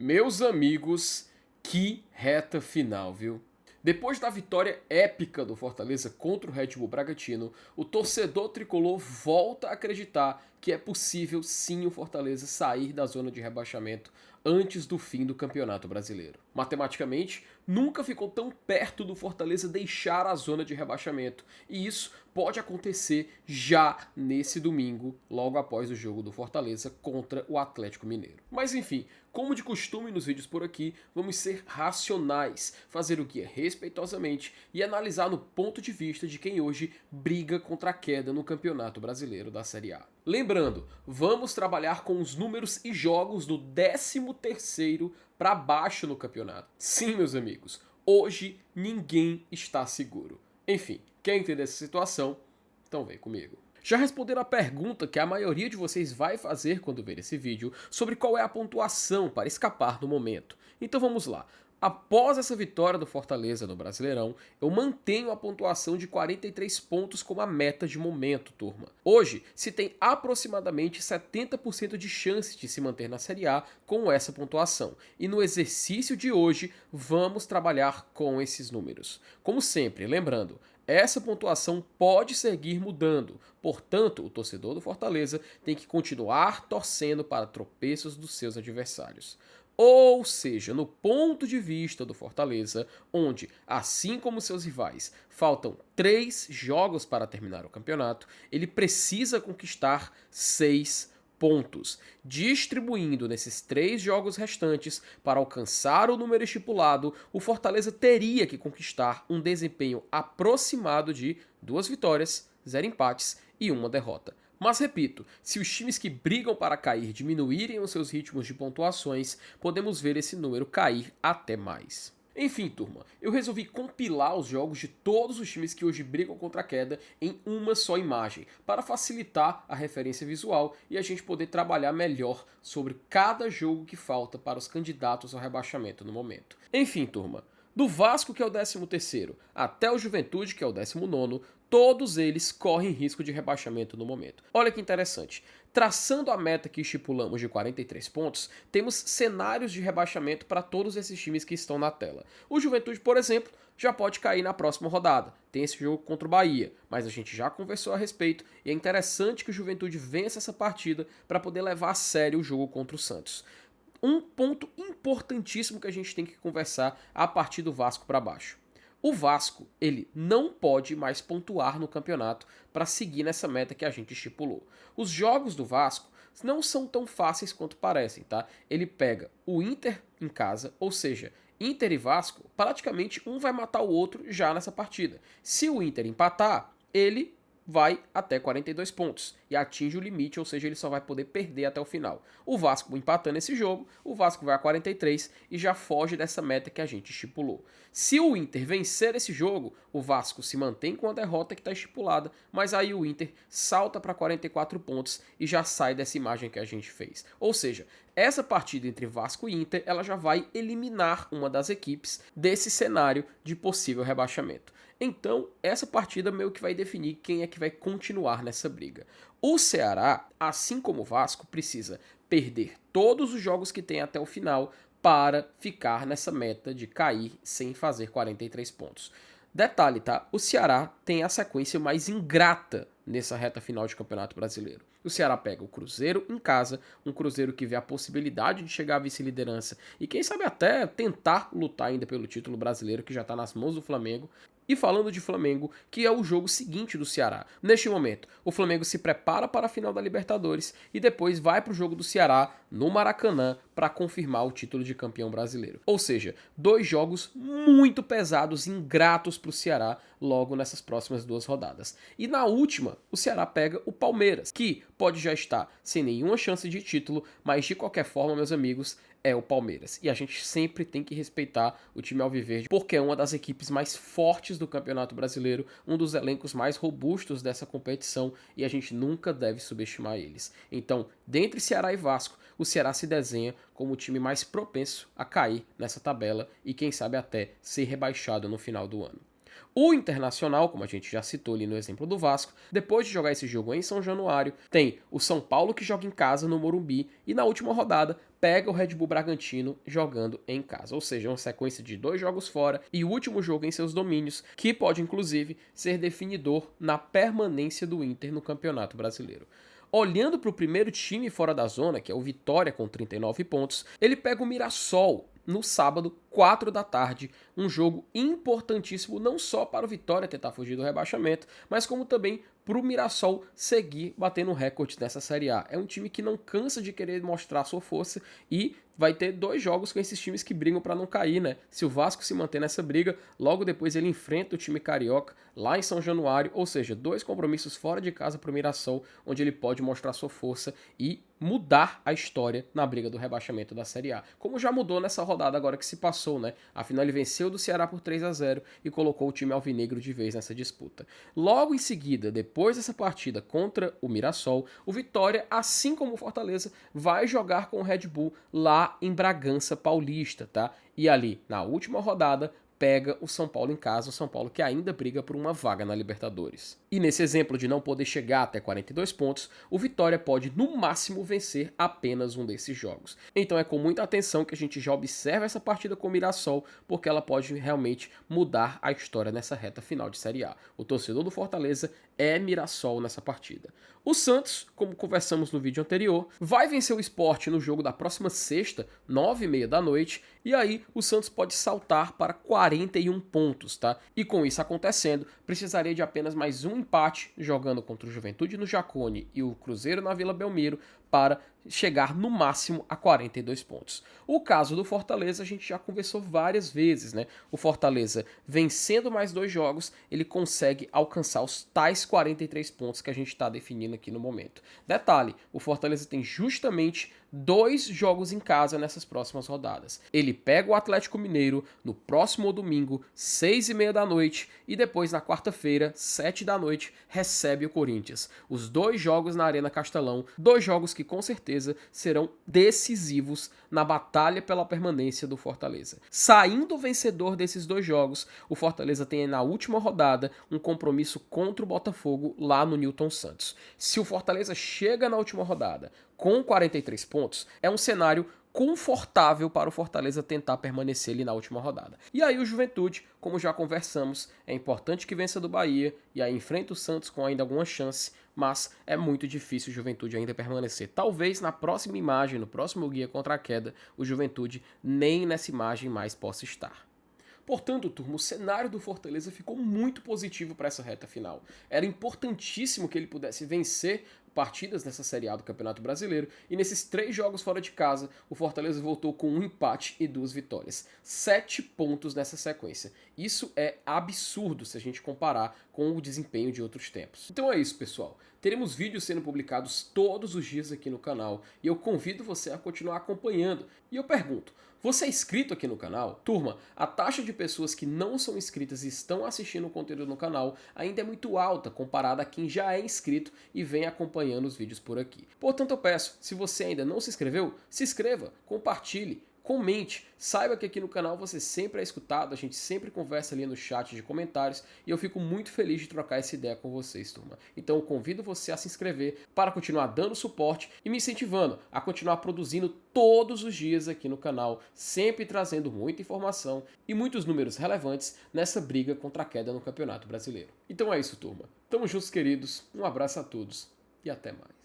Meus amigos, que reta final, viu? Depois da vitória épica do Fortaleza contra o Red Bull Bragantino, o torcedor tricolor volta a acreditar que é possível sim o Fortaleza sair da zona de rebaixamento antes do fim do Campeonato Brasileiro. Matematicamente, nunca ficou tão perto do Fortaleza deixar a zona de rebaixamento, e isso pode acontecer já nesse domingo, logo após o jogo do Fortaleza contra o Atlético Mineiro. Mas enfim, como de costume nos vídeos por aqui, vamos ser racionais, fazer o que é respeitosamente e analisar no ponto de vista de quem hoje briga contra a queda no Campeonato Brasileiro da Série A. Lembrando, vamos trabalhar com os números e jogos do 13º para baixo no campeonato. Sim, meus amigos, hoje ninguém está seguro. Enfim, quer entender essa situação? Então vem comigo. Já responderam a pergunta que a maioria de vocês vai fazer quando ver esse vídeo sobre qual é a pontuação para escapar do momento. Então vamos lá. Após essa vitória do Fortaleza no Brasileirão, eu mantenho a pontuação de 43 pontos como a meta de momento, turma. Hoje, se tem aproximadamente 70% de chance de se manter na Série A com essa pontuação. E no exercício de hoje, vamos trabalhar com esses números. Como sempre, lembrando, essa pontuação pode seguir mudando, portanto, o torcedor do Fortaleza tem que continuar torcendo para tropeços dos seus adversários. Ou seja, no ponto de vista do Fortaleza, onde, assim como seus rivais, faltam 3 jogos para terminar o campeonato, ele precisa conquistar 6 pontos, distribuindo nesses 3 jogos restantes para alcançar o número estipulado. O Fortaleza teria que conquistar um desempenho aproximado de 2 vitórias, 0 empates e 1 derrota. Mas repito, se os times que brigam para cair diminuírem os seus ritmos de pontuações, podemos ver esse número cair até mais. Enfim, turma, eu resolvi compilar os jogos de todos os times que hoje brigam contra a queda em uma só imagem, para facilitar a referência visual e a gente poder trabalhar melhor sobre cada jogo que falta para os candidatos ao rebaixamento no momento. Enfim, turma, do Vasco, que é o 13º, até o Juventude, que é o 19º, todos eles correm risco de rebaixamento no momento. Olha que interessante. Traçando a meta que estipulamos de 43 pontos, temos cenários de rebaixamento para todos esses times que estão na tela. O Juventude, por exemplo, já pode cair na próxima rodada. Tem esse jogo contra o Bahia, mas a gente já conversou a respeito e é interessante que o Juventude vença essa partida para poder levar a sério o jogo contra o Santos. Um ponto importantíssimo que a gente tem que conversar a partir do Vasco para baixo. O Vasco, ele não pode mais pontuar no campeonato para seguir nessa meta que a gente estipulou. Os jogos do Vasco não são tão fáceis quanto parecem, tá? Ele pega o Inter em casa, ou seja, Inter e Vasco, praticamente um vai matar o outro já nessa partida. Se o Inter empatar, ele vai até 42 pontos e atinge o limite, ou seja, ele só vai poder perder até o final. O Vasco empatando esse jogo, o Vasco vai a 43 e já foge dessa meta que a gente estipulou. Se o Inter vencer esse jogo, o Vasco se mantém com a derrota que está estipulada, mas aí o Inter salta para 44 pontos e já sai dessa imagem que a gente fez. Ou seja, essa partida entre Vasco e Inter, ela já vai eliminar uma das equipes desse cenário de possível rebaixamento. Então, essa partida meio que vai definir quem é que vai continuar nessa briga. O Ceará, assim como o Vasco, precisa perder todos os jogos que tem até o final para ficar nessa meta de cair sem fazer 43 pontos. Detalhe, tá? O Ceará tem a sequência mais ingrata nessa reta final de Campeonato Brasileiro. O Ceará pega o Cruzeiro em casa, um Cruzeiro que vê a possibilidade de chegar à vice-liderança e quem sabe até tentar lutar ainda pelo título brasileiro que já está nas mãos do Flamengo. E falando de Flamengo, que é o jogo seguinte do Ceará. Neste momento, o Flamengo se prepara para a final da Libertadores e depois vai para o jogo do Ceará no Maracanã para confirmar o título de campeão brasileiro. Ou seja, 2 jogos muito pesados, ingratos para o Ceará logo nessas próximas 2 rodadas. E na última, o Ceará pega o Palmeiras, que pode já estar sem nenhuma chance de título, mas de qualquer forma, meus amigos, é o Palmeiras. E a gente sempre tem que respeitar o time alviverde, porque é uma das equipes mais fortes do Campeonato Brasileiro, um dos elencos mais robustos dessa competição, e a gente nunca deve subestimar eles. Então, dentre Ceará e Vasco, o Ceará se desenha como o time mais propenso a cair nessa tabela e quem sabe até ser rebaixado no final do ano. O Internacional, como a gente já citou ali no exemplo do Vasco, depois de jogar esse jogo em São Januário, tem o São Paulo que joga em casa no Morumbi e na última rodada pega o Red Bull Bragantino jogando em casa, ou seja, uma sequência de 2 jogos fora e o último jogo em seus domínios, que pode inclusive ser definidor na permanência do Inter no Campeonato Brasileiro. Olhando para o primeiro time fora da zona, que é o Vitória com 39 pontos, ele pega o Mirassol no sábado, 4 da tarde, um jogo importantíssimo não só para o Vitória tentar fugir do rebaixamento, mas como também para o Mirassol seguir batendo recordes nessa Série A. É um time que não cansa de querer mostrar sua força e vai ter 2 jogos com esses times que brigam para não cair, né? Se o Vasco se manter nessa briga, logo depois ele enfrenta o time carioca lá em São Januário, ou seja, 2 compromissos fora de casa para o Mirassol, onde ele pode mostrar sua força e mudar a história na briga do rebaixamento da Série A. Como já mudou nessa rodada agora que se passou, né? Afinal, ele venceu do Ceará por 3-0 e colocou o time alvinegro de vez nessa disputa. Logo em seguida, depois dessa partida contra o Mirassol, o Vitória, assim como o Fortaleza, vai jogar com o Red Bull lá em Bragança Paulista, tá? E ali, na última rodada, pega o São Paulo em casa, o São Paulo que ainda briga por uma vaga na Libertadores. E nesse exemplo de não poder chegar até 42 pontos, o Vitória pode no máximo vencer apenas um desses jogos. Então é com muita atenção que a gente já observa essa partida com o Mirassol, porque ela pode realmente mudar a história nessa reta final de Série A. O torcedor do Fortaleza é Mirassol nessa partida. O Santos, como conversamos no vídeo anterior, vai vencer o Sport no jogo da próxima sexta, 9h30 da noite, e aí o Santos pode saltar para 41 pontos, tá? E com isso acontecendo, precisaria de apenas mais um empate jogando contra o Juventude no Jacone e o Cruzeiro na Vila Belmiro para chegar no máximo a 42 pontos. O caso do Fortaleza a gente já conversou várias vezes, né? O Fortaleza vencendo mais 2 jogos, ele consegue alcançar os tais 43 pontos que a gente está definindo aqui no momento. Detalhe, o Fortaleza tem justamente 2 jogos em casa nessas próximas rodadas. Ele pega o Atlético Mineiro no próximo domingo, 6h30 da noite, e depois na quarta-feira, 7 da noite, recebe o Corinthians. Os 2 jogos na Arena Castelão, 2 jogos que com certeza serão decisivos na batalha pela permanência do Fortaleza. Saindo vencedor desses 2 jogos, o Fortaleza tem na última rodada um compromisso contra o Botafogo lá no Newton Santos. Se o Fortaleza chega na última rodada com 43 pontos, é um cenário confortável para o Fortaleza tentar permanecer ali na última rodada. E aí o Juventude, como já conversamos, é importante que vença do Bahia e aí enfrenta o Santos com ainda alguma chance, mas é muito difícil o Juventude ainda permanecer. Talvez na próxima imagem, no próximo guia contra a queda, o Juventude nem nessa imagem mais possa estar. Portanto, turma, o cenário do Fortaleza ficou muito positivo para essa reta final. Era importantíssimo que ele pudesse vencer partidas nessa Série A do Campeonato Brasileiro, e nesses 3 jogos fora de casa, o Fortaleza voltou com 1 empate e 2 vitórias. 7 pontos nessa sequência. Isso é absurdo se a gente comparar com o desempenho de outros tempos. Então é isso, pessoal. Teremos vídeos sendo publicados todos os dias aqui no canal, e eu convido você a continuar acompanhando. E eu pergunto, você é inscrito aqui no canal? Turma, a taxa de pessoas que não são inscritas e estão assistindo o conteúdo no canal ainda é muito alta comparada a quem já é inscrito e vem acompanhando os vídeos por aqui. Portanto, eu peço, se você ainda não se inscreveu, se inscreva, compartilhe, comente, saiba que aqui no canal você sempre é escutado, a gente sempre conversa ali no chat de comentários e eu fico muito feliz de trocar essa ideia com vocês, turma. Então eu convido você a se inscrever para continuar dando suporte e me incentivando a continuar produzindo todos os dias aqui no canal, sempre trazendo muita informação e muitos números relevantes nessa briga contra a queda no Campeonato Brasileiro. Então é isso, turma. Tamo juntos, queridos, um abraço a todos e até mais.